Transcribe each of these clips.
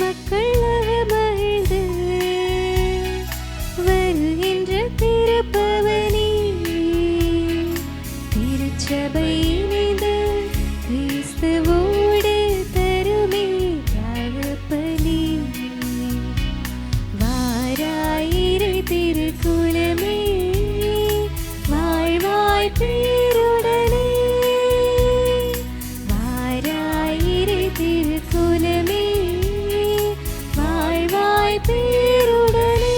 மக்கள் மகிழ்ந்து வருகின்ற திருப்பவனி திருச்சபை இணைந்து கிறிஸ்துவோடு தருமே தகப்பனே வாராயிரு திருக்குலமே வாழ்வாய் பேருடனே வாராயிரு திருக்குலமே வாழ்வாய் பேருடனே.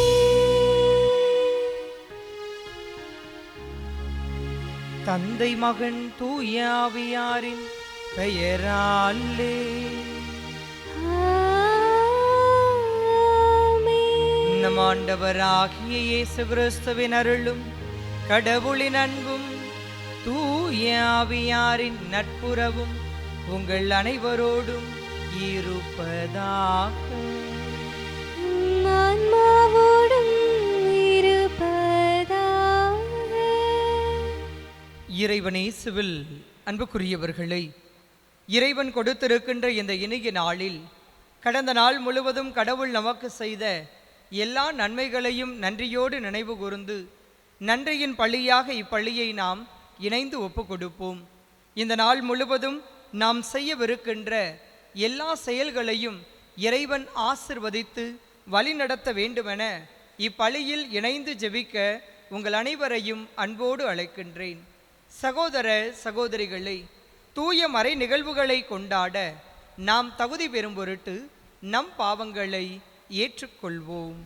தந்தை மகன் தூய ஆவியாரின் பெயராலே நம் ஆண்டவராகிய இயேசு கிறிஸ்துவின் அருளும் கடவுளின் அன்பும் தூய ஆவியாரின் நட்புறவும் உங்கள் அனைவரோடும் இருப்பதாக. ஆன்மாவோடும் இருப்பதாக. இறைவனேசுவில் அன்புக்குரியவர்களை, இறைவன் கொடுத்திருக்கின்ற இந்த இனிய நாளில் கடந்த நாள் முழுவதும் கடவுள் நமக்கு செய்த எல்லா நன்மைகளையும் நன்றியோடு நினைவு கூர்ந்து நன்றியின் பள்ளியாக இப்பள்ளியை நாம் இணைந்து ஒப்பு கொடுப்போம். இந்த நாள் முழுவதும் நாம் செய்யவிருக்கின்ற எல்லா செயல்களையும் இறைவன் ஆசிர்வதித்து வழிநடத்த வேண்டுமென இப்பள்ளியில் இணைந்து ஜெபிக்க உங்கள் அனைவரையும் அன்போடு அழைக்கின்றேன். சகோதர சகோதரிகளை, தூய மறை நிகழ்வுகளை கொண்டாட நாம் தகுதி பெறும் பொருட்டு நம் பாவங்களை ஏற்றுக்கொள்வோம்.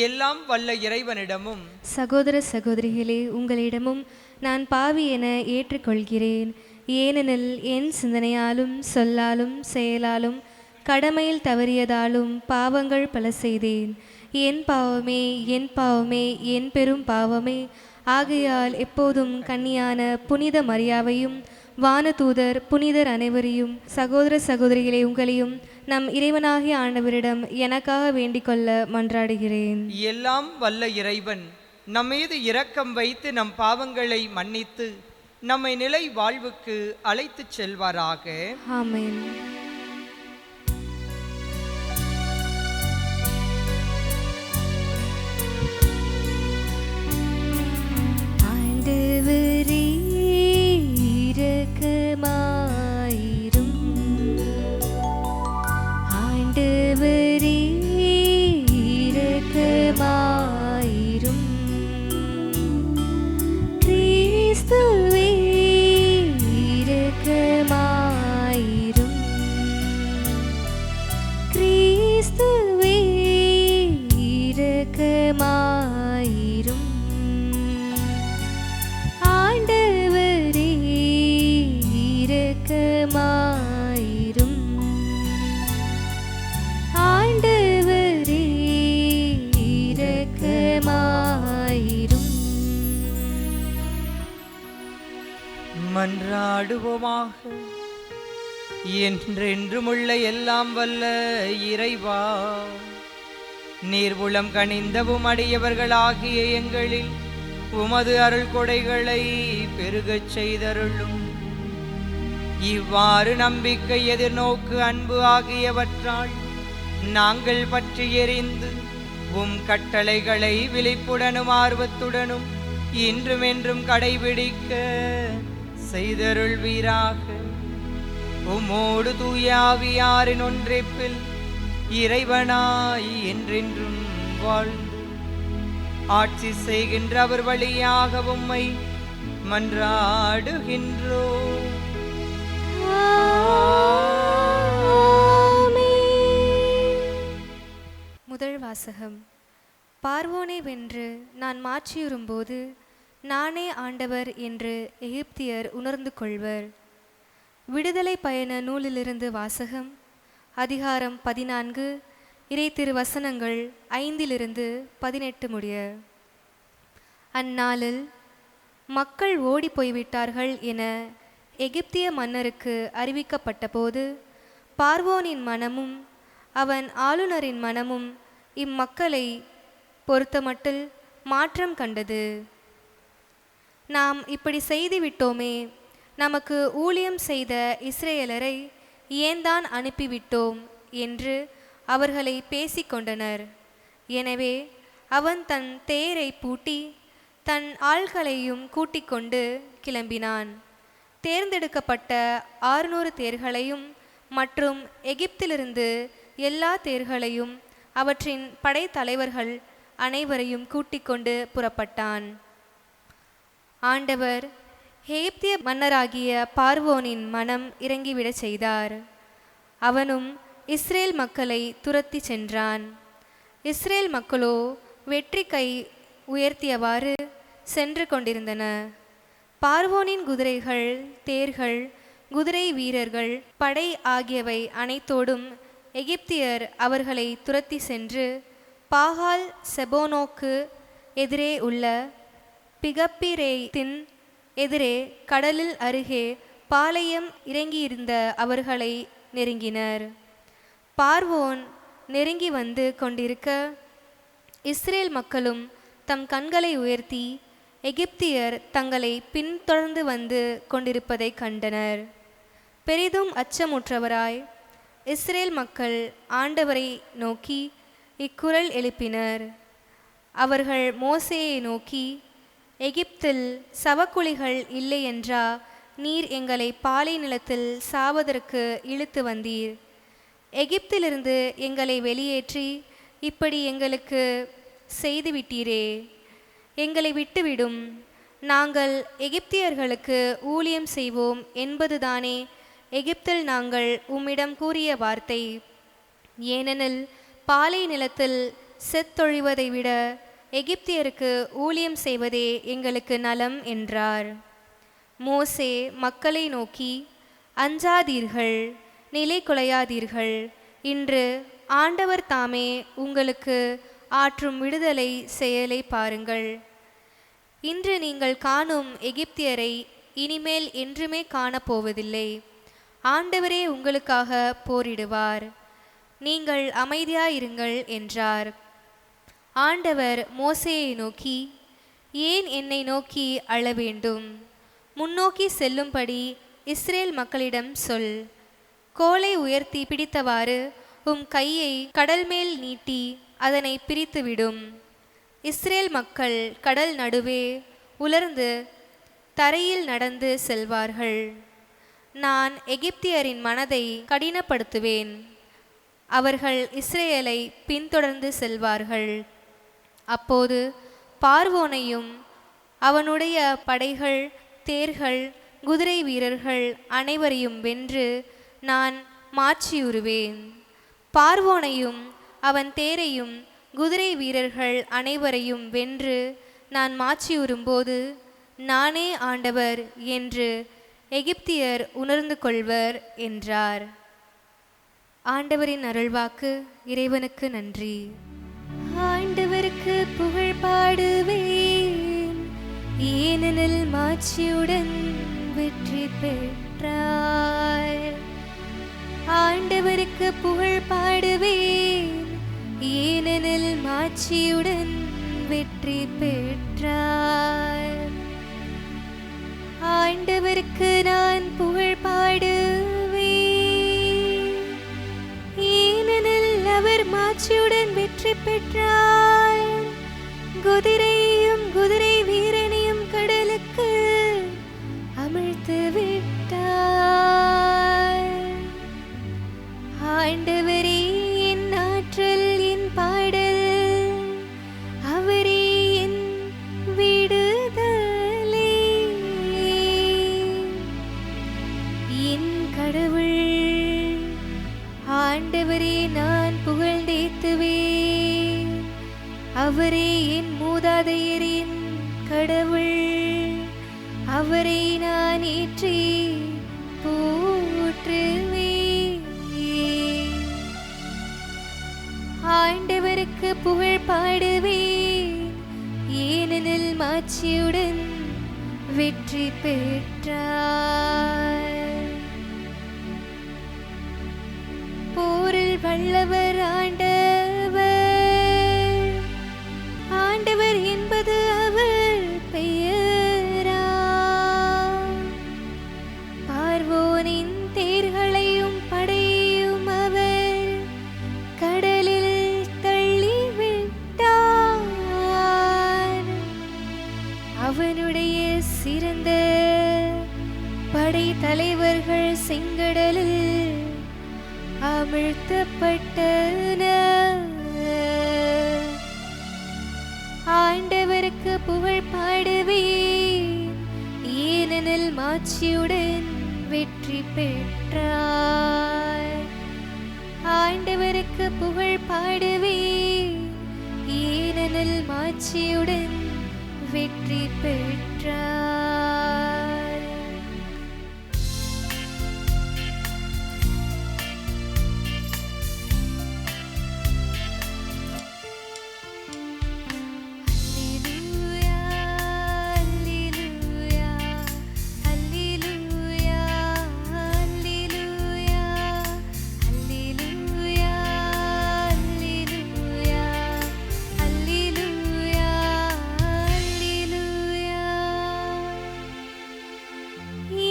எல்லாம் வல்ல இறைவனிடமும் சகோதர சகோதரிகளே, உங்களிடமும் நான் பாவி என ஏற்றுக்கொள்கிறேன். ஏனெனில் என் சிந்தனையாலும் சொல்லாலும் செயலாலும் கடமையில் தவறியதாலும் பாவங்கள் பல செய்தேன். என் பாவமே என் பாவமே என் பெரும் பாவமே. ஆகையால் எப்போதும் கன்னியான புனித மரியாவையும் வானதூதர் புனிதர் அனைவரையும் சகோதர சகோதரிகளை உங்களையும் நம் இறைவனாகிய ஆண்டவரிடம் எனக்காக வேண்டிக் கொள்ள மன்றாடுகிறேன். எல்லாம் வல்ல இறைவன் நம்மீது இரக்கம் வைத்து நம் பாவங்களை மன்னித்து நம்மை நிலை வாழ்வுக்கு அழைத்துச் செல்வாராக. ஆமென். ஆண்டவரே இரக்கமாயிரும். ஆண்டவரே இரக்கமாயிரும். கிறிஸ்துவே இரக்கமாயிரும். கிறிஸ்துவே இரக்கமாயிரும். ஆண்டவரே இரக்கமாயிரும். ஆண்டவரே இரக்கமாயிரும். மன்றாடுவோமாக. என்றென்றுமுள்ள எல்லாம் வல்ல இறைவா, நீர்வுளம் கனிந்தவும் அடியவர்களாகிய எங்களில் உமது அருள் கொடைகளை பெருகச் செய்தருளும். இவ்வாறு நம்பிக்கை, எதிர்நோக்கு, அன்பு ஆகியவற்றால் நாங்கள் பற்றி எறிந்து உம் கட்டளைகளை விழிப்புடனும் ஆர்வத்துடனும் இன்றும் என்றும் கடைபிடிக்க செய்தருள்வீராக. உம்மோடு தூய ஆவியாரின் ஒன்றிப்பில் இறைவனாய் என்றென்றும் வாழ்ந்து ஆட்சி செய்கின்ற அவர் வழியாக உம்மை மன்றாடுகின்றோம். முதல் வாசகம். பார்வோனை வென்று நான் மாற்றியுறும்போது நானே ஆண்டவர் என்று எகிப்தியர் உணர்ந்து கொள்வர். விடுதலை பயண நூலிலிருந்து வாசகம். அதிகாரம் 14, இறை திருவசனங்கள் 5-18 முடிய. அந்நாளில் மக்கள் ஓடி போய்விட்டார்கள் என எகிப்திய மன்னருக்கு அறிவிக்கப்பட்ட போது பார்வோனின் மனமும் அவன் ஆளுநரின் மனமும் இம்மக்களை பொறுத்தமட்டில் மாற்றம் கண்டது. நாம் இப்படி செய்துவிட்டோமே, நமக்கு ஊழியம் செய்த இஸ்ரேலரை ஏன்தான் அனுப்பிவிட்டோம் என்று அவர்களை பேசிக்கொண்டனர். எனவே அவன் தன் தேரை பூட்டி தன் ஆள்களையும் கூட்டிக் கொண்டு கிளம்பினான். தேர்ந்தெடுக்கப்பட்ட 600 தேர்களையும் மற்றும் எகிப்திலிருந்து எல்லா தேர்களையும் அவற்றின் படைத்தலைவர்கள் அனைவரையும் கூட்டிக் கொண்டு புறப்பட்டான். ஆண்டவர் எகிப்திய மன்னராகிய பார்வோனின் மனம் இறங்கிவிடச் செய்தார். அவனும் இஸ்ரேல் மக்களை துரத்தி சென்றான். இஸ்ரேல் மக்களோ வெற்றி கை உயர்த்தியவாறு சென்று கொண்டிருந்தன. பார்வோனின் குதிரைகள், தேர்கள், குதிரை வீரர்கள், படை ஆகியவை அனைத்தோடும் எகிப்தியர் அவர்களை துரத்தி சென்று பாகால் செபோனோக்கு எதிரே உள்ள பிகப்பிரேத்தின் எதிரே கடலில் அருகே பாளையம் இறங்கியிருந்த அவர்களை நெருங்கினர். பார்வோன் நெருங்கி வந்து கொண்டிருக்க இஸ்ரேல் மக்களும் தம் கண்களை உயர்த்தி எகிப்தியர் தங்களை பின்தொடர்ந்து வந்து கொண்டிருப்பதை கண்டனர். பெரிதும் அச்சமுற்றவராய் இஸ்ரேல் மக்கள் ஆண்டவரை நோக்கி இக்குரல் எழுப்பினர். அவர்கள் மோசேயை நோக்கி, எகிப்தில் சவக்குழிகள் இல்லை என்றா நீர் எங்களை பாலை நிலத்தில் சாவதற்கு இழுத்து வந்தீர்? எகிப்திலிருந்து எங்களை வெளியேற்றி இப்படி எங்களுக்கு செய்துவிட்டீரே. எங்களை விட்டுவிடும், நாங்கள் எகிப்தியர்களுக்கு ஊழியம் செய்வோம் என்பதுதானே எகிப்தில் நாங்கள் உம்மிடம் கூறிய வார்த்தை. ஏனெனில் பாலை நிலத்தில் செத்தொழிவதை விட எகிப்தியருக்கு ஊழியம் செய்வதே எங்களுக்கு நலம் என்றார். மோசே மக்களை நோக்கி, அஞ்சாதீர்கள், நிலை குலையாதீர்கள். இன்று ஆண்டவர் தாமே உங்களுக்கு ஆற்றும் விடுதலை செயலை பாருங்கள். இன்று நீங்கள் காணும் எகிப்தியரை இனிமேல் என்றுமே காணப்போவதில்லை. ஆண்டவரே உங்களுக்காக போரிடுவார். நீங்கள் அமைதியாயிருங்கள் என்றார். ஆண்டவர் மோசேயை நோக்கி, ஏன் என்னை நோக்கி அழ வேண்டும்? முன்னோக்கி செல்லும்படி இஸ்ரேல் மக்களிடம் சொல். கோலை உயர்த்தி பிடித்தவாறு உம் கையை கடல் மேல் நீட்டி அதனை பிரித்துவிடும். இஸ்ரேல் மக்கள் கடல் நடுவே உலர்ந்து தரையில் நடந்து செல்வார்கள். நான் எகிப்தியரின் மனதை கடினப்படுத்துவேன். அவர்கள் இஸ்ரேலை பின்தொடர்ந்து செல்வார்கள். அப்போது பார்வோனையும் அவனுடைய படைகள், தேர்கள், குதிரை வீரர்கள் அனைவரையும் வென்று நான் மாற்றியுறுவேன். பார்வோனையும் அவன் தேரையும் குதிரை வீரர்கள் அனைவரையும் வென்று நான் மாற்றியுறும்போது நானே ஆண்டவர் என்று எகிப்தியர் உணர்ந்து கொள்வர் என்றார். ஆண்டவரின் அருள்வாக்கு. இறைவனுக்கு நன்றி. ஆண்டவருக்கு புகழ் பாடுவேன், ஏனெனில் மாட்சியுடன் வெற்றி பெற்றார். ஆண்டவருக்கு புகழ் பாடுவேன், ஏனெனில் மாட்சியுடன் வெற்றி பெற்றார். ஆண்டவருக்கு நான் புகழ் பாடுவேன், ஏனெனில் அவர் மாட்சியுடன் வெற்றி பெற்றார். குதிரையும் குதிரை வீரனையும் கடலுக்கு அமிழ்த்து விட்டார். ஆண்டவரே என் ஆற்றல், என் பாடல், அவரே என் விடுதலை. என் கடவுள் ஆண்டவரே நான் புகழ்ந்தேத்துவேன். அவரே என் மூதாதையரின் கடவுள். அவரை நான் ஏற்றி போற்றுவேன். ஆண்டவருக்கு புகழ் பாடுவேன், ஏனெனில் மாட்சியுடன் வெற்றி பெற்றார். போரில் வல்லவர் ஆண்டவர், ஆண்டவர் என்பது அவர் பெயரா. பார்வோனின் தேர்களையும் படை அமிழ்த்தப்பட்டனர். ஆண்டவருக்கு புகழ் பாடுவேன், ஏனெனில் மாட்சியுடன் வெற்றி பெற்றார். ஆண்டவருக்கு புகழ் பாடுவேன், ஏனெனில் மாட்சியுடன் வெற்றி பெற்றார்.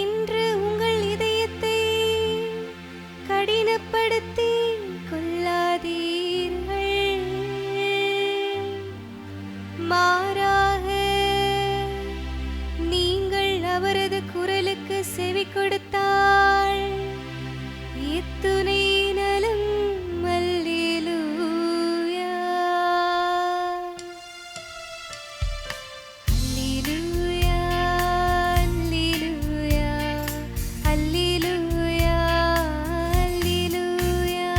இன்று உங்கள் இதயத்தை கடினப்படுத்தி கொள்ளாதீர்கள், மாறாக நீங்கள் அவரது குரலுக்கு செவி கொடுத்தால் இத்துணை நலம். அல்லேலூயா, அல்லேலூயா, அல்லேலூயா, அல்லேலூயா, அல்லேலூயா.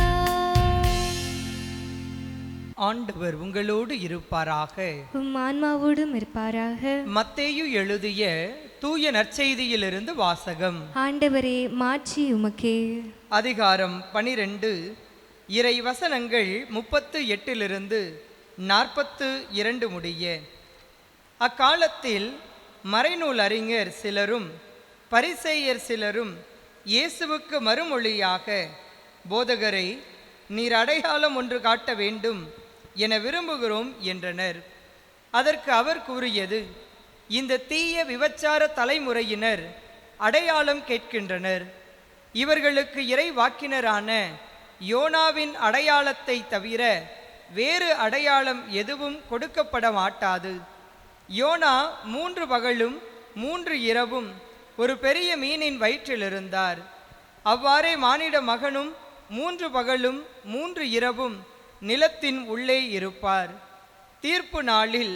ஆண்டவர் உங்களோடு இருப்பாராக. உம் ஆன்மாவோடும் இருப்பாராக. மத்தேயு எழுதிய தூய நற்செய்தியிலிருந்து வாசகம். ஆண்டவரே, மாட்சி உமக்கே. அதிகாரம் 12, இறை வசனங்கள் 38 42 முடிய. அக்காலத்தில் மறைநூல் அறிஞர் சிலரும் பரிசேயர் சிலரும் இயேசுவுக்கு மறுமொழியாக, போதகரை, நீர் அடையாளம் ஒன்று காட்ட வேண்டும் என விரும்புகிறோம் என்றனர். அதற்கு அவர் கூறியது, இந்த தீய விபச்சார தலைமுறையினர் அடையாளம் கேட்கின்றனர். இவர்களுக்கு இறை வாக்கினரான யோனாவின் அடையாளத்தை தவிர வேறு அடையாளம் எதுவும் கொடுக்கப்பட மாட்டாது. யோனா 3 பகலும் 3 இரவும் ஒரு பெரிய மீனின் வயிற்றில் இருந்தார். அவ்வாறே மானிட மகனும் 3 பகலும் 3 இரவும் நிலத்தின் உள்ளே இருப்பார். தீர்ப்பு நாளில்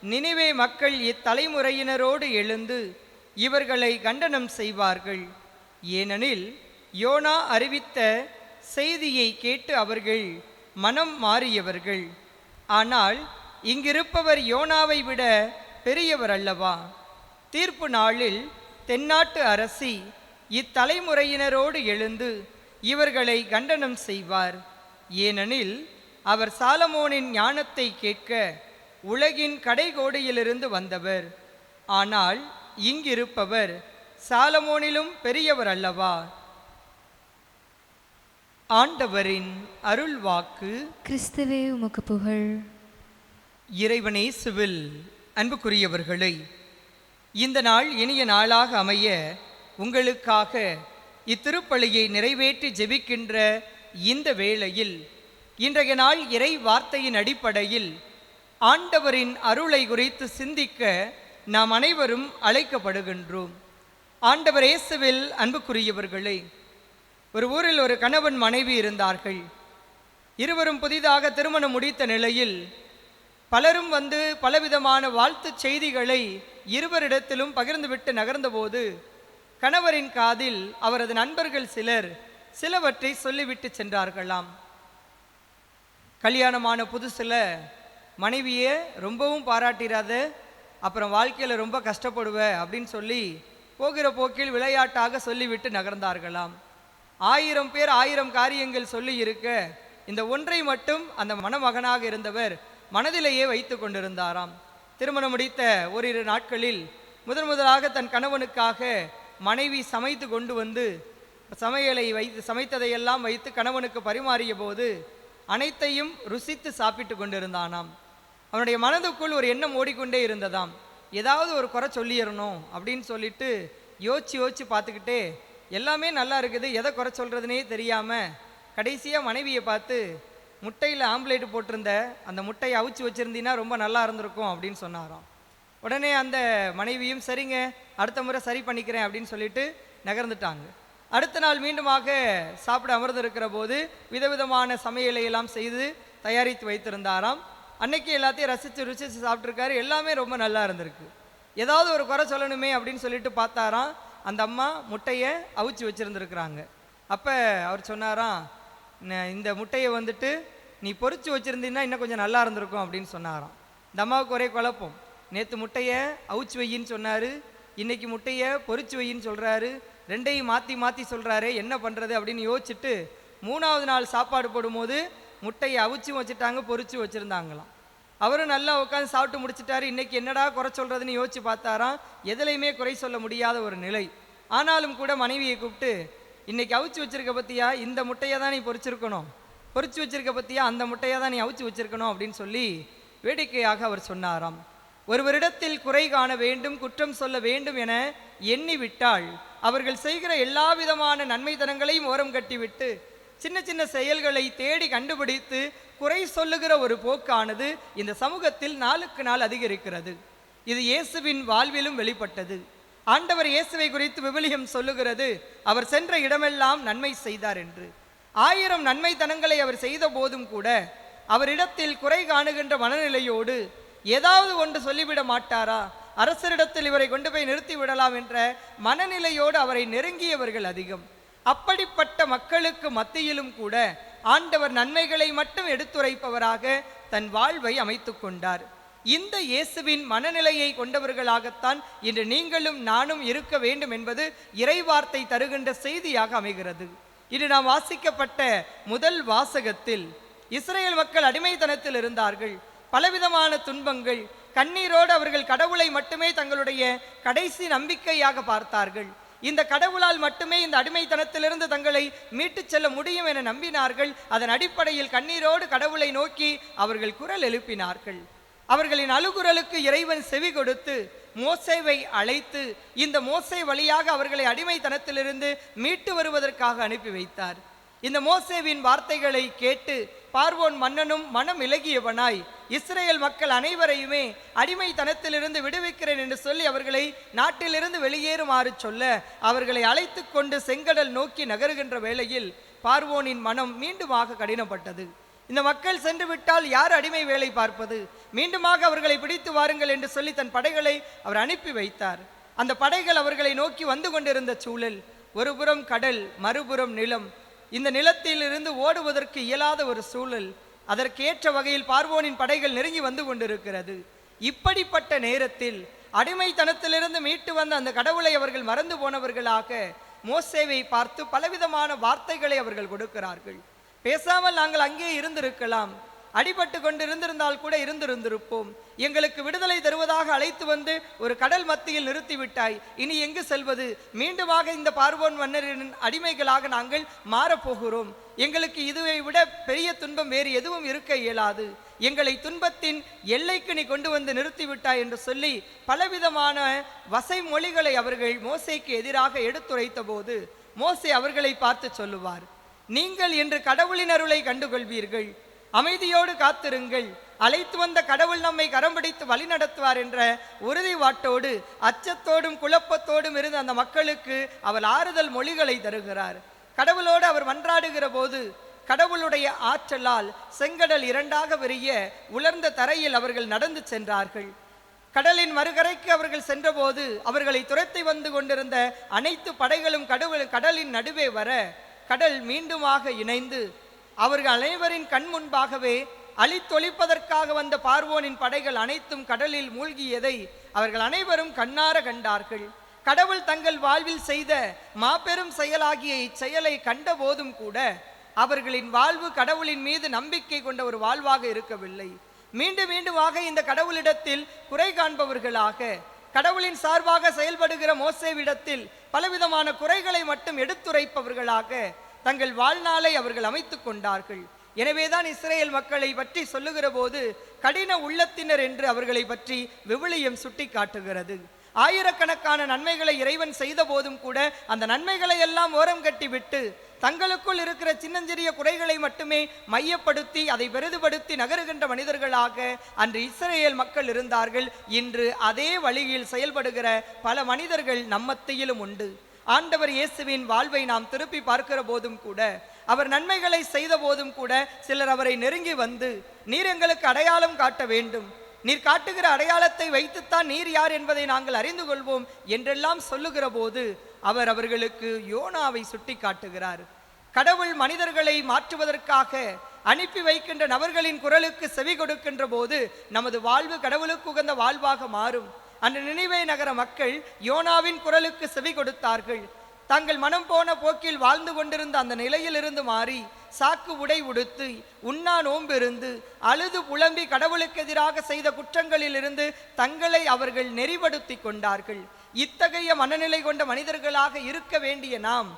நினிவே மக்கள் இத்தலைமுறையினரோடு எழுந்து இவர்களை கண்டனம் செய்வார்கள். ஏனெனில் யோனா அறிவித்த செய்தியை கேட்டு அவர்கள் மனம் மாறியவர்கள். ஆனால் இங்கிருப்பவர் யோனாவை விட பெரியவர் அல்லவா? தீர்ப்பு நாளில் தென்னாட்டு அரசி இத்தலைமுறையினரோடு எழுந்து இவர்களை கண்டனம் செய்வார். ஏனெனில் அவர் சாலமோனின் ஞானத்தை கேட்க உலகின் கடைகோடியிலிருந்து வந்தவர். ஆனால் இங்கிருப்பவர் சாலமோனிலும் பெரியவர் அல்லவா? ஆண்டவரின் அருள் வாக்கு. கிறிஸ்துவே உமக்கு புகழ். இறைவனேசுவில் அன்புக்குரியவர்களை, இந்த நாள் இனிய நாளாக அமைய உங்களுக்காக இத்திருப்பலியை நிறைவேற்றி ஜெபிக்கின்ற இந்த வேளையில் இன்றைய நாள் இறை வார்த்தையின் அடிப்படையில் ஆண்டவரின் அருளை குறித்து சிந்திக்க நாம் அனைவரும் அழைக்கப்படுகின்றோம். ஆண்டவர் இயேசுவில் அன்புக்குரியவர்களே, ஒரு ஊரில் ஒரு கணவன் மனைவி இருந்தார்கள். இருவரும் புதிதாக திருமணம் முடித்த நிலையில் பலரும் வந்து பலவிதமான வாழ்த்துச் செய்திகளை இருவரிடத்திலும் பகிர்ந்துவிட்டு நகர்ந்தபோது கணவரின் காதில் அவரது நண்பர்கள் சிலர் சிலவற்றை சொல்லிவிட்டு சென்றார்களாம். கல்யாணமான புதுசில் மனைவியை ரொம்பவும் பாராட்டிராத, அப்புறம் வாழ்க்கையில் ரொம்ப கஷ்டப்படுவ அப்படின்னு சொல்லி போகிற போக்கில் விளையாட்டாக சொல்லிவிட்டு நகர்ந்தார்களாம். 1000 பேர் 1000 காரியங்கள் சொல்லி இருக்க இந்த ஒன்றை மட்டும் அந்த மணமகனாக இருந்தவர் மனதிலேயே வைத்து கொண்டிருந்தாராம். திருமணம் முடித்த ஓரிரு நாட்களில் முதலாக தன் கணவனுக்காக மனைவி சமைத்து கொண்டு வந்து சமையலை வைத்து சமைத்ததையெல்லாம் வைத்து கணவனுக்கு பரிமாறிய போது அனைத்தையும் ருசித்து சாப்பிட்டு கொண்டிருந்தானாம். அவனுடைய மனதுக்குள் ஒரு எண்ணம் ஓடிக்கொண்டே இருந்ததாம், ஏதாவது ஒரு குறை சொல்லிடணும் அப்படின்னு சொல்லிட்டு யோசிச்சு பார்த்துக்கிட்டே எல்லாமே நல்லா இருக்குது, எதை குறை சொல்கிறதுனே தெரியாமல் கடைசியாக மனைவியை பார்த்து, முட்டையில் ஆம்லேட் போட்டிருந்த அந்த முட்டையை அவிச்சு வச்சுருந்தீங்கன்னா ரொம்ப நல்லா இருந்திருக்கும் அப்படின்னு சொன்னாராம். உடனே அந்த மனைவியும் சரிங்க, அடுத்த முறை சரி பண்ணிக்கிறேன் அப்படின்னு சொல்லிட்டு நகர்ந்துட்டாங்க. அடுத்த நாள் மீண்டுமாக சாப்பிட அமர்ந்திருக்கிற போது விதவிதமான சமையலை எல்லாம் செய்து தயாரித்து வைத்திருந்தாராம். அன்னைக்கு எல்லாத்தையும் ரசித்து ருசித்து சாப்பிட்ருக்காரு. எல்லாமே ரொம்ப நல்லா இருந்திருக்கு. ஏதாவது ஒரு குறை சொல்லணுமே அப்படின்னு சொல்லிட்டு பார்த்தாராம். அந்த அம்மா முட்டையை அவிச்சு வச்சுருந்துருக்குறாங்க. அப்போ அவர் சொன்னாராம், இந்த முட்டையை வந்துட்டு நீ பொறிச்சு வச்சுருந்தீங்கன்னா இன்னும் கொஞ்சம் நல்லா இருந்திருக்கும் அப்படின்னு சொன்னாராம். இந்த அம்மாவுக்கு ஒரே குழப்பம். நேற்று முட்டையை அவிச்சு வையின்னு சொன்னார், இன்றைக்கி முட்டையை பொறிச்சு வையின்னு சொல்கிறாரு, ரெண்டையும் மாற்றி மாற்றி சொல்கிறாரு, என்ன பண்ணுறது அப்படின்னு யோசிச்சுட்டு 3வது நாள் சாப்பாடு போடும்போது முட்டையை அவிச்சும் வச்சுட்டாங்க, பொறிச்சு வச்சுருந்தாங்களாம். அவரும் நல்லா உட்காந்து சாப்பிட்டு முடிச்சிட்டாரு. இன்றைக்கி என்னடா குறை சொல்கிறதுன்னு யோசிச்சு பார்த்தாராம். எதுலையுமே குறை சொல்ல முடியாத ஒரு நிலை. ஆனாலும் கூட மனைவியை கூப்பிட்டு, இன்றைக்கி அவிச்சு வச்சிருக்க பற்றியா, இந்த முட்டையை தான் நீ பொறிச்சிருக்கணும், பொறிச்சு வச்சிருக்க பற்றியா, அந்த முட்டையை தான் நீ அவிச்சு வச்சிருக்கணும் அப்படின்னு சொல்லி வேடிக்கையாக அவர் சொன்னாராம். ஒருவரிடத்தில் குறை காண வேண்டும், குற்றம் சொல்ல வேண்டும் என எண்ணி விட்டால் அவர்கள் செய்கிற எல்லா விதமான நன்மைத்தனங்களையும் ஓரம் கட்டிவிட்டு சின்ன சின்ன செயல்களை தேடி கண்டுபிடித்து குறை சொல்லுகிற ஒரு போக்கானது இந்த சமூகத்தில் நாளுக்கு நாள் அதிகரிக்கிறது. இது இயேசுவின் வாழ்விலும் வெளிப்பட்டது. ஆண்டவர் இயேசுவை குறித்து விவிலியம் சொல்லுகிறது, அவர் சென்ற இடமெல்லாம் நன்மை செய்தார் என்று. 1000 நன்மைத்தனங்களை அவர் செய்த போதும் கூட அவரிடத்தில் குறை காணுகின்ற மனநிலையோடு ஏதாவது ஒன்று சொல்லிவிட மாட்டாரா, அரசரிடத்தில் இவரை கொண்டு போய் நிறுத்தி விடலாம் என்ற மனநிலையோடு அவரை நெருங்கியவர்கள் அதிகம். அப்படிப்பட்ட மக்களுக்கு மத்தியிலும் கூட ஆண்டவர் நன்மைகளை மட்டும் எடுத்துரைப்பவராக தன் வாழ்வை அமைத்து கொண்டார். இந்த இயேசுவின் மனநிலையை கொண்டவர்களாகத்தான் இன்று நீங்களும் நானும் இருக்க வேண்டும் என்பது இறைவார்த்தை தருகின்ற செய்தியாக அமைகிறது. இன்று நாம் வாசிக்கப்பட்ட முதல் வாசகத்தில் இஸ்ரேல் மக்கள் அடிமைத்தனத்தில் இருந்தார்கள். பலவிதமான துன்பங்கள், கண்ணீரோடு அவர்கள் கடவுளை மட்டுமே தங்களுடைய கடைசி நம்பிக்கையாக பார்த்தார்கள். இந்த கடவுளால் மட்டுமே இந்த அடிமைத்தனத்திலிருந்து தங்களை மீட்டுச் செல்ல முடியும் என நம்பினார்கள். அதன் அடிப்படையில் கண்ணீரோடு கடவுளை நோக்கி அவர்கள் குரல் எழுப்பினார்கள். அவர்களின் அழுகுரலுக்கு இறைவன் செவி கொடுத்து மோசேவை அழைத்து இந்த மோசே வழியாக அவர்களை அடிமைத்தனத்திலிருந்து மீட்டு வருவதற்காக அனுப்பி வைத்தார். இந்த மோசேவின் வார்த்தைகளை கேட்டு பார்வோன் மன்னனும் மனம் இலகியவனாய் இஸ்ரேல் மக்கள் அனைவரையுமே அடிமைத்தனத்திலிருந்து விடுவிக்கிறேன் என்று சொல்லி அவர்களை நாட்டிலிருந்து வெளியேறுமாறு சொல்ல அவர்களை அழைத்து கொண்டு செங்கடல் நோக்கி நகருகின்ற வேளையில் பார்வோனின் மனம் மீண்டுமாக கடினப்பட்டது. இந்த மக்கள் சென்று விட்டால் யார் அடிமை வேலை பார்ப்பது, மீண்டுமாக அவர்களை பிடித்து வாருங்கள் என்று சொல்லி தன் படைகளை அவர் அனுப்பி வைத்தார். அந்த படைகள் அவர்களை நோக்கி வந்து கொண்டிருந்த சூழல், ஒருபுறம் கடல், மறுபுறம் நிலம். இந்த நிலத்தில் இருந்து ஓடுவதற்கு இயலாத ஒரு சூழல். அதற்கேற்ற வகையில் பார்வோனின் படைகள் நெருங்கி வந்து கொண்டிருக்கிறது. இப்படிப்பட்ட நேரத்தில் அடிமைத்தனத்திலிருந்து மீட்டு வந்த அந்த கடவுளை அவர்கள் மறந்து போனவர்களாக மோசேவை பார்த்து பலவிதமான வார்த்தைகளை அவர்கள் கொடுக்கிறார்கள். பேசாமல் நாங்கள் அங்கே இருந்திருக்கலாம், அடிபட்டு கொண்டு இருந்திருந்தால் கூட இருந்திருப்போம். எங்களுக்கு விடுதலை தருவதாக அழைத்து வந்து ஒரு கடல் மத்தியில் நிறுத்திவிட்டாய், இனி எங்கு செல்வது? மீண்டுமாக இந்த பார்வோன் மன்னரின் அடிமைகளாக நாங்கள் மாறப்போகிறோம். எங்களுக்கு இதுவை விட பெரிய துன்பம் வேறு எதுவும் இருக்க இயலாது. எங்களை துன்பத்தின் எல்லைக்கு நீ கொண்டு வந்து நிறுத்திவிட்டாய் என்று சொல்லி பலவிதமான வசை மொழிகளை அவர்கள் மோசேக்கு எதிராக எடுத்துரைத்த போது மோசே அவர்களை பார்த்து சொல்லுவார், நீங்கள் இன்று கடவுளின் அருளை கண்டுகொள்வீர்கள், அமைதியோடு காத்திருங்கள், அழைத்து வந்த கடவுள் நம்மை கரம் பிடித்து வழி நடத்துவார் என்ற உறுதிவாட்டோடு அச்சத்தோடும் குழப்பத்தோடும் இருந்த அந்த மக்களுக்கு அவர் ஆறுதல் மொழிகளை தருகிறார். கடவுளோடு அவர் மன்றாடுகிற போது கடவுளுடைய ஆற்றலால் செங்கடல் 2ஆக விரிய உலர்ந்த தரையில் அவர்கள் நடந்து சென்றார்கள். கடலின் மறுகரைக்கு அவர்கள் சென்றபோது அவர்களை துரத்தி வந்து கொண்டிருந்த அனைத்து படைகளும் கடலின் நடுவே வர கடல் மீண்டுமாக இணைந்து அவர்கள் அனைவரின் கண் முன்பாகவே அழித்தொழிப்பதற்காக வந்த பார்வோனின் படைகள் அனைத்தும் கடலில் மூழ்கியதை அவர்கள் அனைவரும் கண்ணார கண்டார்கள். கடவுள் தங்கள் வாழ்வில் செய்த மாபெரும் செயலாகிய இச்செயலை கண்ட போதும் கூட அவர்களின் வாழ்வு கடவுளின் மீது நம்பிக்கை கொண்ட ஒரு வாழ்வாக இருக்கவில்லை. மீண்டும் மீண்டுமாக இந்த கடவுளிடத்தில் குறை காண்பவர்களாக, கடவுளின் சார்பாக செயல்படுகிற மோசேவிடத்தில் பலவிதமான குறைகளை மட்டும் எடுத்துரைப்பவர்களாக தங்கள் வாழ்நாளை அவர்கள் அமைத்து கொண்டார்கள். எனவேதான் இஸ்ரேல் மக்களை பற்றி சொல்லுகிற போது கடின உள்ளத்தினர் என்று அவர்களை பற்றி விவிலியம் சுட்டி காட்டுகிறது. ஆயிரக்கணக்கான நன்மைகளை இறைவன் செய்த போதும் கூட அந்த நன்மைகளை எல்லாம் ஓரம் கட்டிவிட்டு தங்களுக்குள் இருக்கிற சின்னஞ்சிறிய குறைகளை மட்டுமே மையப்படுத்தி அதை பெரிதுபடுத்தி நகருகின்ற மனிதர்களாக அன்று இஸ்ரேல் மக்கள் இருந்தார்கள். இன்று அதே வழியில் செயல்படுகிற பல மனிதர்கள் நம்மத்தியிலும் உண்டு. ஆண்டவர் இயேசுவின் வாழ்வை நாம் திருப்பி பார்க்கிற போதும் கூட, அவர் நன்மைகளை செய்த போதும் கூட சிலர் அவரை நெருங்கி வந்து, நீர் எங்களுக்கு அடையாளம் காட்ட வேண்டும், நீர் காட்டுகிற அடையாளத்தை வைத்துத்தான் நீர் யார் என்பதை நாங்கள் அறிந்து கொள்வோம் என்றெல்லாம் சொல்லுகிற போது அவர் அவர்களுக்கு யோனாவை சுட்டி காட்டுகிறார். கடவுள் மனிதர்களை மாற்றுவதற்காக அனுப்பி வைக்கின்ற நபர்களின் குரலுக்கு செவி கொடுக்கின்ற போது நமது வாழ்வு கடவுளுக்கு உகந்த வாழ்வாக மாறும். அன்று நினிவே நகர மக்கள் யோனாவின் குரலுக்கு செவி கொடுத்தார்கள். தங்கள் மனம் போன போக்கில் வாழ்ந்து கொண்டிருந்த அந்த நிலையிலிருந்து மாறி சாக்கு உடை உடுத்து உண்ணா நோன்பு இருந்து அழுது புலம்பி கடவுளுக்கு எதிராக செய்த குற்றங்களிலிருந்து தங்களை அவர்கள் நெறிப்படுத்தி கொண்டார்கள். இத்தகைய மனநிலை கொண்ட மனிதர்களாக இருக்க வேண்டிய நாம்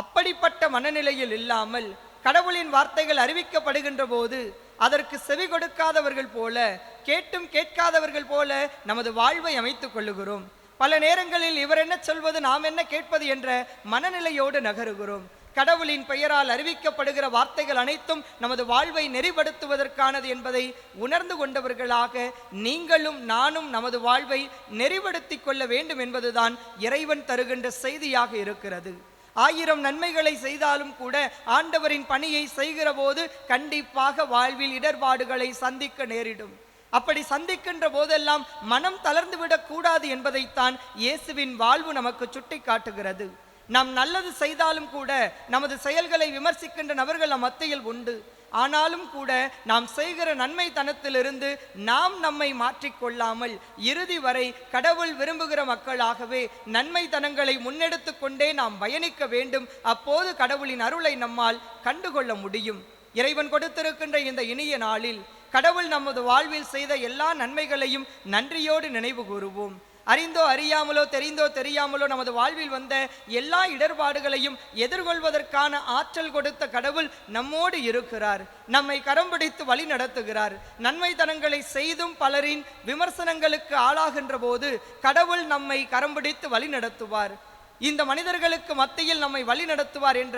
அப்படிப்பட்ட மனநிலையில் இல்லாமல் கடவுளின் வார்த்தைகள் அறிவிக்கப்படுகின்ற போது அதற்கு செவி கொடுக்காதவர்கள் போல, கேட்டும் கேட்காதவர்கள் போல நமது வாழ்வை அமைத்துக் கொள்ளுகிறோம். பல நேரங்களில் இவர் என்ன சொல்வது, நாம் என்ன கேட்பது என்ற மனநிலையோடு நகருகிறோம். கடவுளின் பெயரால் அறிவிக்கப்படுகிற வார்த்தைகள் அனைத்தும் நமது வாழ்வை நெறிப்படுத்துவதற்கானது என்பதை உணர்ந்து கொண்டவர்களாக நீங்களும் நானும் நமது வாழ்வை நெறிப்படுத்தி கொள்ள வேண்டும் என்பதுதான் இறைவன் தருகின்ற செய்தியாக இருக்கிறது. 1000 நன்மைகளை செய்தாலும் கூட ஆண்டவரின் பணியை செய்கிற போது கண்டிப்பாக வாழ்வில் இடர்பாடுகளை சந்திக்க நேரிடும். அப்படி சந்திக்கின்ற போதெல்லாம் மனம் தளர்ந்து விடக்கூடாது என்பதைத்தான் இயேசுவின் வாழ்வு நமக்கு சுட்டி காட்டுகிறது. நாம் நல்லது செய்தாலும் கூட நமது செயல்களை விமர்சிக்கின்ற நபர்கள் நம் மத்தியில் உண்டு. ஆனாலும் கூட நாம் செய்கிற நன்மை தனத்திலிருந்து நாம் நம்மை மாற்றிக்கொள்ளாமல் இறுதி வரை கடவுள் விரும்புகிற மக்களாகவே நன்மை தனங்களை முன்னெடுத்து கொண்டே நாம் பயணிக்க வேண்டும். அப்போது கடவுளின் அருளை நம்மால் கண்டுகொள்ள முடியும். இறைவன் கொடுத்திருக்கின்ற இந்த இனிய நாளில் கடவுள் நமது வாழ்வில் செய்த எல்லா நன்மைகளையும் நன்றியோடு நினைவு கூறுவோம். அறிந்தோ அறியாமலோ தெரிந்தோ தெரியாமலோ நமது வாழ்வில் வந்த எல்லா இடர்பாடுகளையும் எதிர்கொள்வதற்கான ஆற்றல் கொடுத்த கடவுள் நம்மோடு இருக்கிறார். நம்மை கரம் பிடித்து வழி நடத்துகிறார். நன்மை தனங்களை செய்தும் பலரின் விமர்சனங்களுக்கு ஆளாகின்ற போது கடவுள் நம்மை கரம் பிடித்து வழி நடத்துவார். இந்த மனிதர்களுக்கு மத்தியில் நம்மை வழி நடத்துவார் என்ற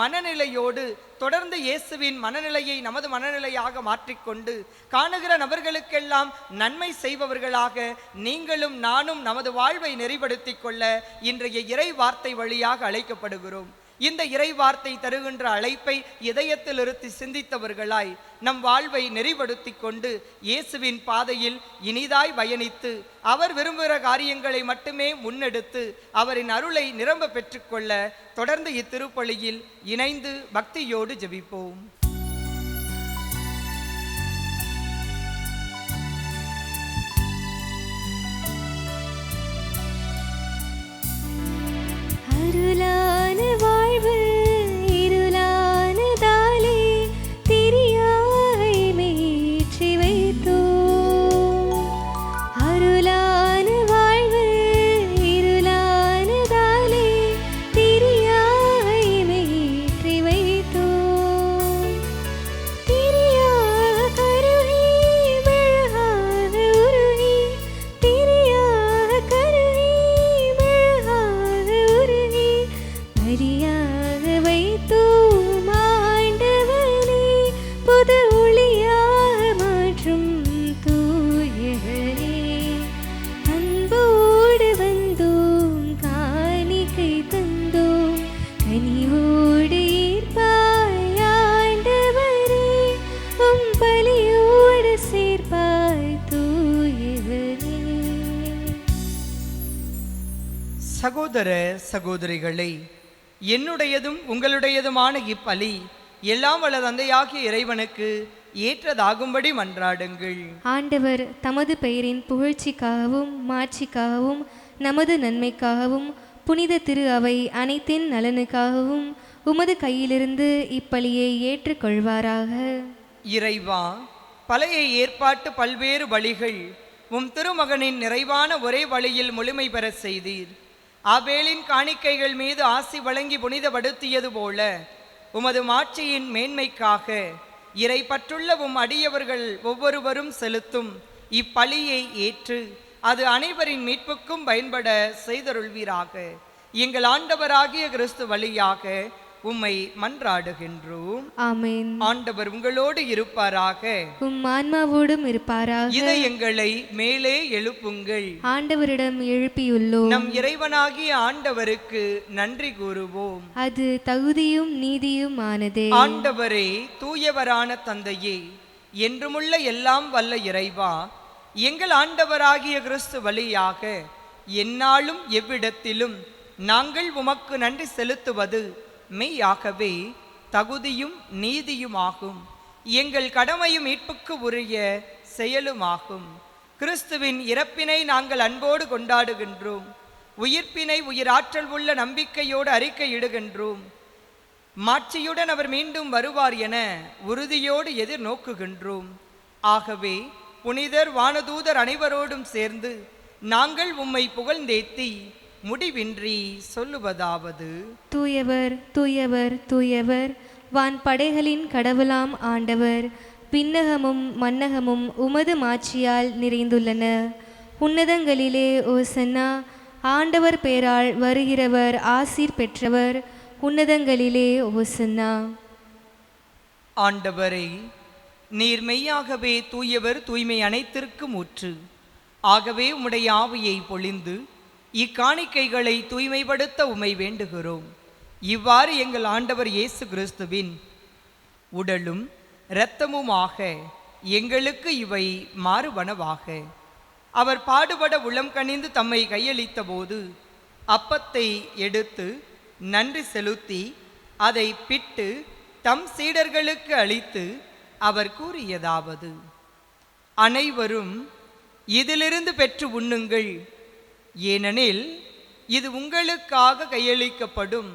மனநிலையோடு தொடர்ந்து இயேசுவின் மனநிலையை நமது மனநிலையாக மாற்றிக்கொண்டு காணுகிற நபர்களுக்கெல்லாம் நன்மை செய்பவர்களாக நீங்களும் நானும் நமது வாழ்வை நெறிப்படுத்தி கொள்ள இன்றைய இறை வார்த்தை வழியாக அழைக்கப்படுகிறோம். இந்த இறை வார்த்தை தருகின்ற அழைப்பை இதயத்தில் இருத்தி சிந்தித்தவர்களாய் நம் வாழ்வை நெறிப்படுத்தி கொண்டு இயேசுவின் பாதையில் இனிதாய் பயணித்து அவர் விரும்புகிற காரியங்களை மட்டுமே முன்னெடுத்து அவரின் அருளை நிரம்ப பெற்றுக்கொள்ள தொடர்ந்து இத்திருப்பலியில் இணைந்து பக்தியோடு ஜெபிப்போம். அருளான வாழ்வு இருளானதாலே திரியாய் மேற்றி வைத்தோம். அருளான வாழ்வு இருளானதாலே திரியாய் மேற்றி வைத்தோம். திரியாக கருகி மெழுகாக உருகி திரியாக கருகி மெழுகாக உருகி பரியாக வைத்தோம் ஆண்டவனே. புது ஒளியாக மாற்றும் தூயவனே. அன்போடு வந்தோம் காணிக்கை தந்தோம் கனிவோடு ஈர்ப்பாய் ஆண்டவரே. உம் பலியோடு சேர்ப்பாய் தூயவனே. சகோதர சகோதரிகளை, என்னுடையதும் உங்களுடையதுமான இப்பலி எல்லாம் வல்ல தந்தையாகிய இறைவனுக்கு ஏற்றதாகும்படி மன்றாடுங்கள். ஆண்டவர் தமது பெயரின் புகழ்ச்சிக்காகவும் மாட்சிக்காகவும் நமது நன்மைக்காகவும் புனித திரு அவை அனைத்தின் நலனுக்காகவும் உமது கையிலிருந்து இப்பலியை ஏற்றுக்கொள்வாராக. இறைவா, பழைய ஏற்பாட்டு பல்வேறு பலிகள் உம் திருமகனின் நிறைவான ஒரே வழியில் முழுமை பெற செய்தீர். ஆபேலின் காணிக்கைகள் மீது ஆசி வழங்கி புனிதப்படுத்தியது போல உமது மாட்சியின் மேன்மைக்காக இறை பற்றுள்ள உம் அடியவர்கள் ஒவ்வொருவரும் செலுத்தும் இப்பலியை ஏற்று அது அனைவரின் மீட்புக்கும் பயன்பட செய்தருள்வீராக. எங்கள் ஆண்டவராகிய கிறிஸ்து வழியாக உம்மை மன்றாடுகின்றோம். ஆமென். ஆண்டவர் உங்களோடு இருப்பாராக. உம் ஆன்மாவோடும் இருப்பாராக. இதயங்களை மேலே எழுப்புங்கள். ஆண்டவரிடம் எழுப்பியுள்ளோம். நம் இறைவனாகிய ஆண்டவருக்கு நன்றி கூறுவோம். அது தகுதியும் நீதியும் ஆனதே. ஆண்டவரே, தூயவரான தந்தையே, என்றுமுள்ள எல்லாம் வல்ல இறைவா, எங்கள் ஆண்டவராகிய கிறிஸ்து வழியாக எந்நாளும் எவ்விடத்திலும் நாங்கள் உமக்கு நன்றி செலுத்துவது மெய்யாகவே தகுதியும் நீதியுமாகும். எங்கள் கடமையும் மீட்புக்கு உரிய செயலுமாகும். கிறிஸ்துவின் இறப்பினை நாங்கள் அன்போடு கொண்டாடுகின்றோம். உயிர்ப்பினை உயிராற்றல் உள்ள நம்பிக்கையோடு அறிக்கையிடுகின்றோம். மாட்சியுடன் அவர் மீண்டும் வருவார் என உறுதியோடு எதிர்நோக்குகின்றோம். ஆகவே புனிதர் வானதூதர் அனைவரோடும் சேர்ந்து நாங்கள் உம்மை புகழ்ந்தேத்தி முடிவின்றி சொல்லுவதாவது: தூயவர் தூயவர் தூயவர், வான் படைகளின் கடவுளாம் ஆண்டவர். விண்ணகமும் மன்னகமும் உமது மாட்சியால் நிறைந்துள்ளன. உன்னதங்களிலே ஓசன்னா. ஆண்டவர் பேரால் வருகிறவர் ஆசீர் பெற்றவர். உன்னதங்களிலே ஓசன்னா. ஆண்டவரே, நீர் மெய்யாகவே தூயவர், தூய்மை அனைத்திற்கும் ஊற்று. ஆகவே உம்முடைய ஆவியை பொழிந்து இக்காணிக்கைகளை தூய்மைப்படுத்த உம்மை வேண்டுகிறோம். இவ்வாறு எங்கள் ஆண்டவர் இயேசு கிறிஸ்துவின் உடலும் இரத்தமுமாக எங்களுக்கு இவை மாறுவனவாக. அவர் பாடுபட உளம் கனிந்து தம்மை கையளித்த போது அப்பத்தை எடுத்து நன்றி செலுத்தி அதை பிட்டு தம் சீடர்களுக்கு அளித்து அவர் கூறியதாவது: அனைவரும் இதிலிருந்து பெற்று உண்ணுங்கள், ஏனெனில் இது உங்களுக்காக கையளிக்கப்படும்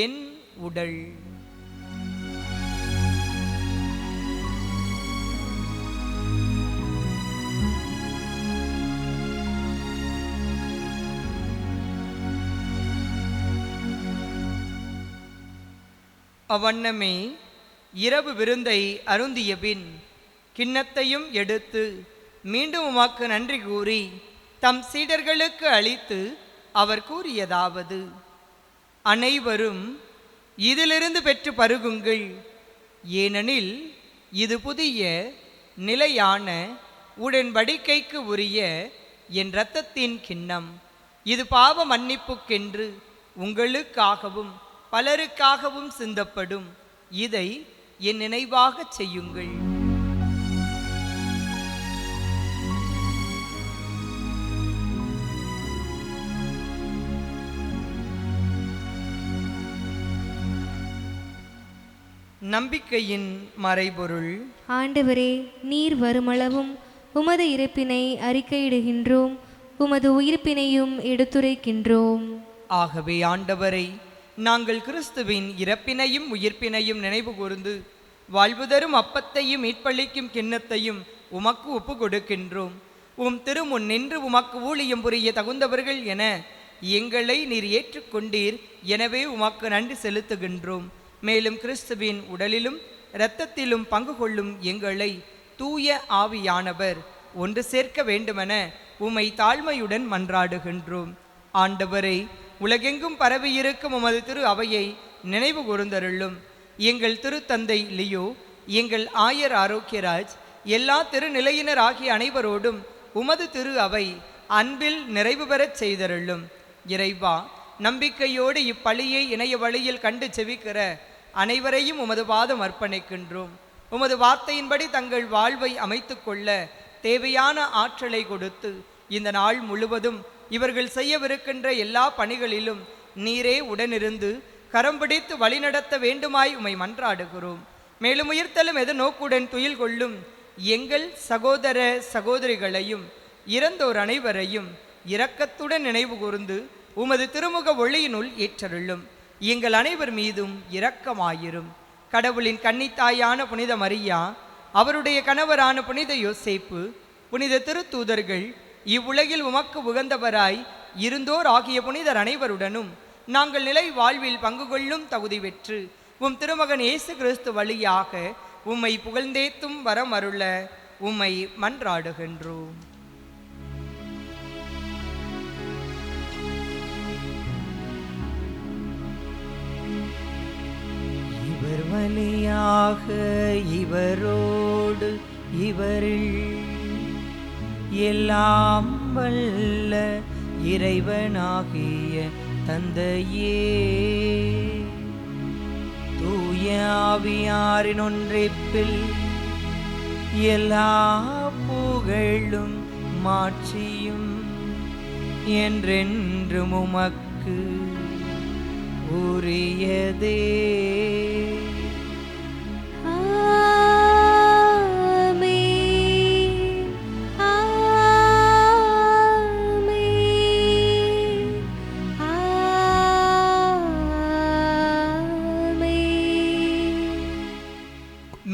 என் உடல். அவ்வண்ணமே இரவு விருந்தை அருந்திய பின் கிண்ணத்தையும் எடுத்து மீண்டும் உமக்கு நன்றி கூறி தம் சீடர்களுக்கு அளித்து அவர் கூறியதாவது: அனைவரும் இதிலிருந்து பெற்று பருகுங்கள், ஏனெனில் இது புதிய நிலையான உடன்படிக்கைக்கு உரிய என் இரத்தத்தின் கிண்ணம். இது பாவ மன்னிப்புக்கென்று உங்களுக்காகவும் பலருக்காகவும் சிந்தப்படும். இதை என் நினைவாகச் செய்யுங்கள். நம்பிக்கையின் மறைபொருள். ஆண்டவரே, நீர் வருமளவும் உமது இறப்பினை அறிக்கையிடுகின்றோம், உமது உயிர்ப்பினையும் எடுத்துரைக்கின்றோம். ஆகவே ஆண்டவரை, நாங்கள் கிறிஸ்துவின் இறப்பினையும் உயிர்ப்பினையும் நினைவு கூர்ந்து வாழ்வு தரும் அப்பத்தையும் மீட்பளிக்கும் கிண்ணத்தையும் உமக்கு ஒப்பு கொடுக்கின்றோம். உம் திருமுன் நின்று உமக்கு ஊழியம் புரிய தகுந்தவர்கள் என எங்களை நீர் ஏற்றுக்கொண்டீர். எனவே உமக்கு நன்றி செலுத்துகின்றோம். மேலும் கிறிஸ்துவின் உடலிலும் இரத்தத்திலும் பங்கு கொள்ளும் எங்களை தூய ஆவியானவர் ஒன்று சேர்க்க வேண்டுமென உம்மை தாழ்மையுடன் மன்றாடுகின்றோம். ஆண்டவரை, உலகெங்கும் பரவியிருக்கும் உமது திரு அவையை நினைவு கூர்ந்தருளும். எங்கள் திருத்தந்தை லியோ, எங்கள் ஆயர் ஆரோக்கியராஜ், எல்லா திருநிலையினர் ஆகிய அனைவரோடும் உமது திரு அவை அன்பில் நிறைவு பெறச் செய்தருளும். இறைவா, நம்பிக்கையோடு இப்பலியை இணைய வழியில் கண்டு செவிக்கிற அனைவரையும் உமது பாதம் அர்ப்பணிக்கின்றோம். உமது வார்த்தையின்படி தங்கள் வாழ்வை அமைத்து கொள்ள தேவையான ஆற்றலை கொடுத்து இந்த நாள் முழுவதும் இவர்கள் செய்யவிருக்கின்ற எல்லா பணிகளிலும் நீரே உடனிருந்து கரம் பிடித்து வழிநடத்த வேண்டுமாய் உம்மை மன்றாடுகிறோம். மேலும் உயிர்த்தலும் எதிர்நோக்குடன் துயில் கொள்ளும் எங்கள் சகோதர சகோதரிகளையும் இறந்தோர் அனைவரையும் இரக்கத்துடன் நினைவு கூர்ந்து உமது திருமுக ஒளியினுள் ஏற்றருளும். எங்கள் அனைவர் மீதும் இரக்கமாயிரும். கடவுளின் கன்னித்தாயான புனித மரியா, அவருடைய கணவரான புனித யோசேப்பு, புனித திருத்தூதர்கள், இவ்வுலகில் உமக்கு உகந்தவராய் இருந்தோர் ஆகிய புனிதர் அனைவருடனும் நாங்கள் நிலை வாழ்வில் பங்கு கொள்ளும் தகுதி பெற்று உம் திருமகன் இயேசு கிறிஸ்து வழியாக உம்மை புகழ்ந்தேத்தும் வரம் அருள உம்மை மன்றாடுகின்றோம். வழியாக இவரோடு இவரில் எல்லாம் வல்ல இறைவனாகிய தந்தையே, தூய ஆவியாரின் ஒன்றிப்பில் எல்லா புகழும் மாட்சியும் என்றென்றும் உமக்கு உரியதே.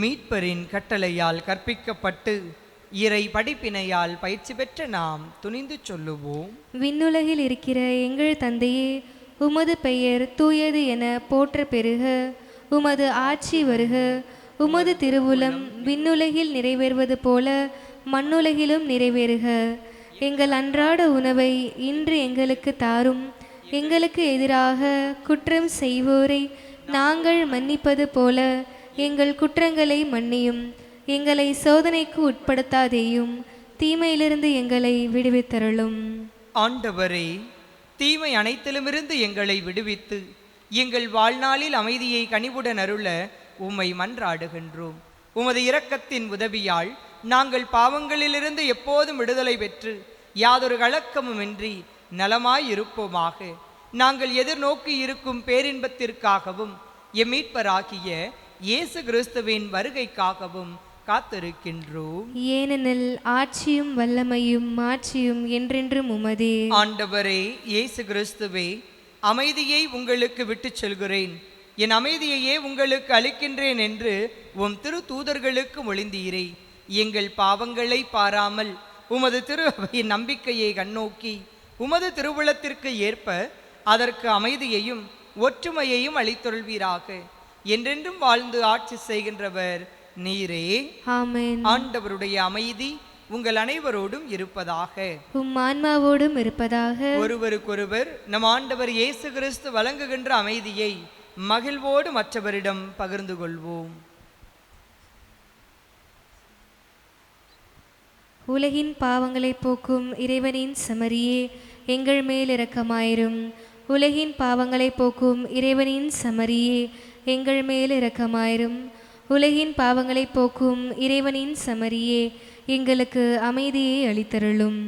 மீட்பரின் கட்டளையால் கற்பிக்கப்பட்டு இறை படிப்பினையால் பயிற்சி பெற்ற நாம் துணிந்து சொல்லுவோம். விண்ணுலகில் இருக்கிற எங்கள் தந்தையே, உமது பெயர் தூயது என போற்ற பெறுக. உமது ஆட்சி வருக. உமது திருவுளம் விண்ணுலகில் நிறைவேறுவது போல மண்ணுலகிலும் நிறைவேறுக. எங்கள் அன்றாட உணவை இன்று எங்களுக்கு தாரும். எங்களுக்கு எதிராக குற்றம் செய்வோரை நாங்கள் மன்னிப்பது போல எங்கள் குற்றங்களை மன்னியும். எங்களை சோதனைக்கு உட்படுத்தாதேயும், தீமையிலிருந்து எங்களை விடுவித்தருளும். ஆண்டவரே, தீமை அனைத்திலுமிருந்து எங்களை விடுவித்து எங்கள் வாழ்நாளில் அமைதியை கனிவுடன் அருள உம்மை மன்றாடுகின்றோம். உமது இரக்கத்தின் உதவியால் நாங்கள் பாவங்களிலிருந்து எப்போதும் விடுதலை பெற்று யாதொரு கலக்கமுமின்றி நலமாயிருப்போமாக. நாங்கள் எதிர்நோக்கி இருக்கும் பேரின்பத்திற்காகவும் எம் மீட்பராகிய இயேசு கிறிஸ்துவின் வருகைக்காகவும் காத்திருக்கின்றோம். ஏனெனில் ஆட்சியும் வல்லமையும் மாட்சியும் என்றென்றும் உமதே. ஆண்டவரே இயேசு கிறிஸ்துவே, அமைதியை உங்களுக்கு விட்டுச் செல்கிறேன், என் அமைதியையே உங்களுக்கு அளிக்கின்றேன் என்று உம் திரு தூதர்களுக்கு மொழிந்தீரே. எங்கள் பாவங்களை பாராமல் உமது திரு அவையின் நம்பிக்கையை கண்ணோக்கி உமது திருவுளத்திற்கு ஏற்ப அதற்கு அமைதியையும் ஒற்றுமையையும் அளித்தொள்வீராக. என்றென்றும் வாழ்ந்து ஆட்சி செய்கின்றவர் நீரே. ஆமென். ஆண்டவருடைய அமைதி உங்கள் அனைவரோடும் இருப்பதாக. உம் ஆன்மாவோடும் இருப்பதாக. ஒருவருக்கொருவர் நம் ஆண்டவர் இயேசு கிறிஸ்து வழங்குகின்ற அமைதியை மகிழ்வோடு மற்றவரிடம் பகிர்ந்து கொள்வோம். உலகின் பாவங்களை போக்கும் இறைவனின் சமரியே, எங்கள் மேல் இரக்கமாயிரும். உலகின் பாவங்களை போக்கும் இறைவனின் சமரியே, எங்கள் மேல் இரக்கமாயிரும். உலகின் பாவங்களை போக்கும் இறைவனின் சமரியே, எங்களுக்கு அமைதியை அளித்தருளும்.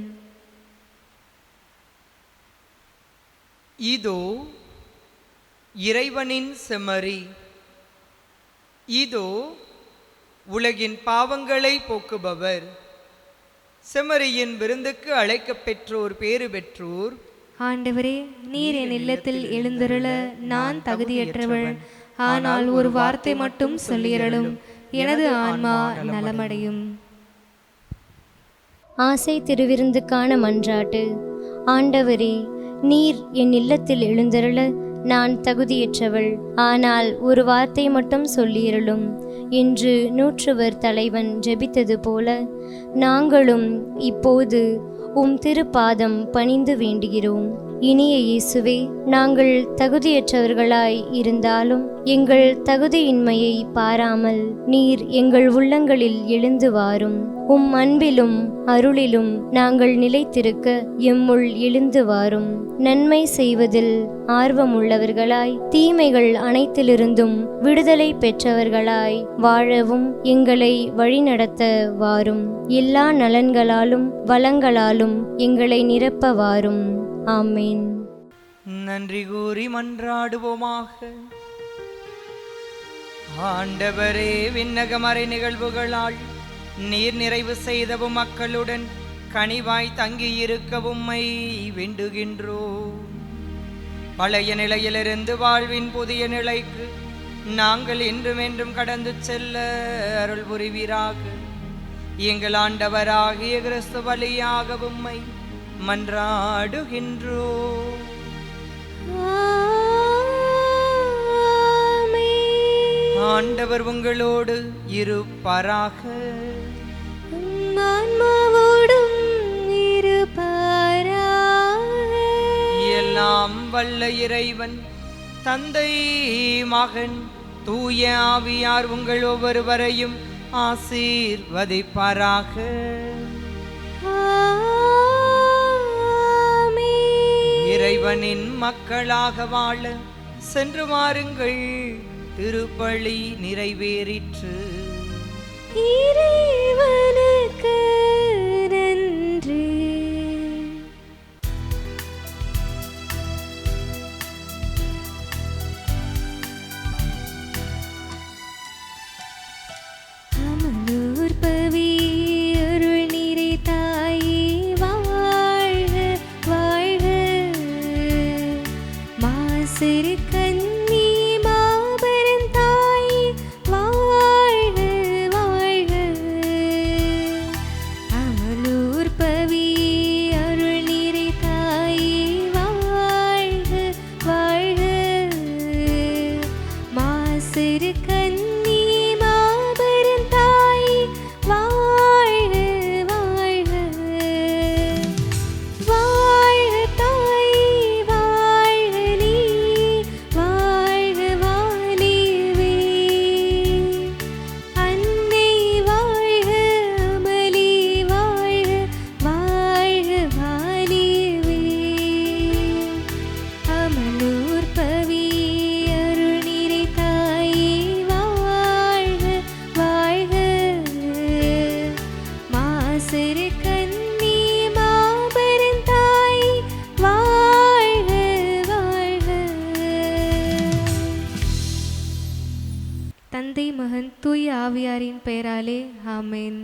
இதோ இறைவனின் செம்மறி, இதோ உலகின் பாவங்களை போக்குபவர். செம்மறியின் விருந்துக்கு அழைக்கப் பெற்றோர் பேறு பெற்றோர். ஆண்டவரே, நீர் என் இல்லத்தில் எழுந்தருள நான் தகுதியற்றவள். ஆனால் ஒரு வார்த்தை மட்டும் சொல்லியருளும், எனது ஆன்மா நலமடையும். ஆசை திருவிருந்துக்கான மன்றாட்டு. ஆண்டவரே, நீர் என் இல்லத்தில் எழுந்தருள நான் தகுதியற்றவள். ஆனால் ஒரு வார்த்தை மட்டும் சொல்லியருளும் என்று நூற்றுவர் தலைவன் ஜெபித்தது போல நாங்களும் இப்போது உம் திருப்பாதம் பணிந்து வேண்டுகிறோம். இனிய இயேசுவே, நாங்கள் தகுதியற்றவர்களாய் இருந்தாலும் எங்கள் தகுதியின்மையை பாராமல் நீர் எங்கள் உள்ளங்களில் எழுந்து வாரும். உம் அன்பிலும் அருளிலும் நாங்கள் நிலைத்திருக்க எம்முள் எழுந்து வாரும். நன்மை செய்வதில் ஆர்வமுள்ளவர்களாய் தீமைகள் அனைத்திலிருந்தும் விடுதலை பெற்றவர்களாய் வாழவும் எங்களை வழிநடத்த வாரும். எல்லா நலன்களாலும் வளங்களாலும் எங்களை நிரப்ப வாரும். ஆமென். நன்றி கூறி மன்றாடுவோமாக. ஆண்டவரே, விண்ணகமறை நிகழ்வுகளால் நீர் நிறைவு செய்தவும் மக்களுடன் கனிவாய் தங்கியிருக்கவும் உம்மை வேண்டுகின்றோம். பழைய நிலையிலிருந்து வாழ்வின் புதிய நிலைக்கு நாங்கள் என்றும் என்றும் கடந்து செல்ல அருள் புரிவீராக. எங்கள் ஆண்டவராகிய கிறிஸ்து வழியாக உம்மை மன்றாடுகின்றோம். ஆண்டவர் உங்களோடு இருப்பாராக. எல்லாம் வல்ல இறைவன் தந்தை, மகன், தூய ஆவியார் உங்கள் ஒவ்வொருவரையும் ஆசீர்வதிப்பாராக. இறைவனின் மக்களாக வாழ சென்று வாருங்கள். திருப்பலி நிறைவேறிற்று. இறைவனுக்கு நன்றி. அமலூர் பவி அருள் நீரை தாயே வாழ்க வாழ்க. மாசிறு கன்னி மாபெரும் தாயே வாழ்க வாழ்க. அமலூர் பவி அருள் நீரை தாயே வாழ்க வாழ்க. மாசிறு கன்னி மாபெரும் தாயே வாழ்க வாழ்க. வாழ்க தாயே வாழ்க நீ வாழ்க வாழிவே. அன்னை வாழ்க அமளி வாழ்க வாழ்க வாழிவே. அமலூர் பவி அருள் நீரை தாயே வாழ்க வாழ்க. மாசிறு கன்னி மாபெரும் தாயே வாழ்க வாழ்க. தந்தை மகன் தூய ஆவியாரின் பெயராலே ஆமென்.